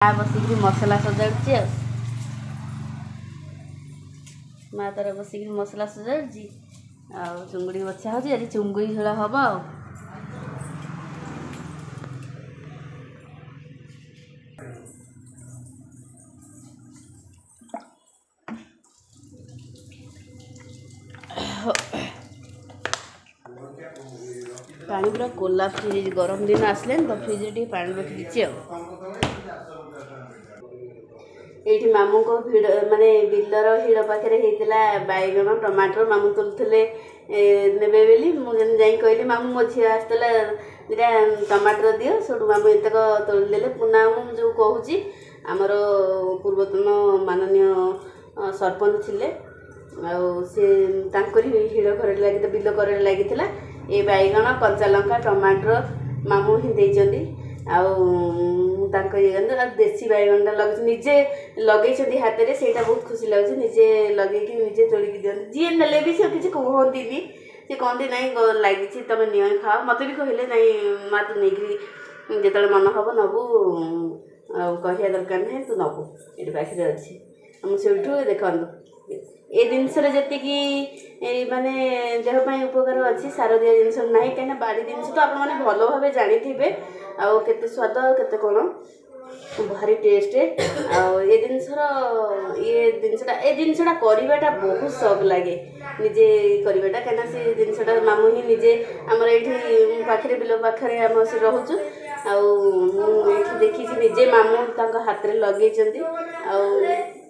बसिक मसला सजाड़ी माँ तार बसिक मसला सजाड़ी चुंगुड़ी बचा हो चुंगुड़ी झोल हम पानी पूरा कोला फ्रिज गरम दिन आसले तो फ्रिज टे पा रखी ये मामू को भिड़ माने बिलर हिड़ पाखे होता बैगन टमाटर मामू तुलुले नेबे बोली मुझे जा कहली मामू मो झी आसला दुटा टमाटर दियो से मामू एतक तोड़देले पुना मुझे जो कहूँ आमर पूर्वतन माननीय सरपंच थिले आकर हिड़ कर लगी बिल कर लगी ये बैगन कंचा लंका टमाटर मामू ही देती देसी बैगनटा लगे निजे लगे हाथ में से बहुत खुशी लगे निजे लगे निजे तोड़िकी दिखती जी ने भी से किसी कहती सी कहती ना लगी तुम नि खाओ मत भी कहले ना माँ तू नहीं जो मन हम नबू कहया दरकार ना तू नबू ये पाखे अच्छी मुझे देखु ये जिनस जी माने देहपाई उपकार अच्छी सार दिया जिनस ना कहीं बाड़ी जिनस तो आप भल भाव जानी थे आते स्वाद के कौन भारी टेस्ट ये जिनसा करवाटा बहुत सौक लगे निजे करवाटा कहीं से जिनसा मामू ही निजे आमर ये पाखे बिल पाखे आम से रोचु आठी देखी निजे मामू हाथ में लगे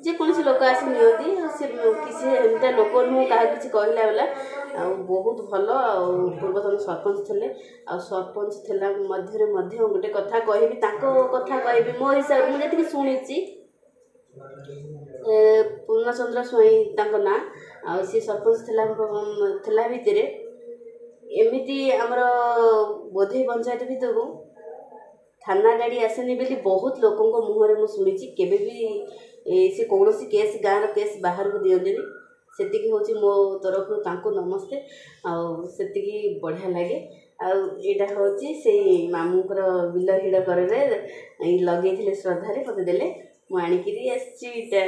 जेकोसी लोक आस किसी लोक नुह क्या किसी कहला बेला बहुत भल पूर्वतन सरपंच थे सरपंच थे गोटे कथा कहि कथा कहि मो हिसाब से मुझे शुणी पूर्णचंद्र स्वाई ना सी सरपंच थला भितर एमती आमर बोधे पंचायत भितर को थाना गाड़ी आसेनी बोली बहुत लोकों मुहर मुझे शुणी केबे भी से कौन केस गाँव केस बाहर को दिखती से हूँ मो तरफ नमस्ते आती बढ़िया लगे आईटा हूँ से मामूर बिल हिड़ कर लगे श्रद्धा मत देले मुझे आणिकी आसटा।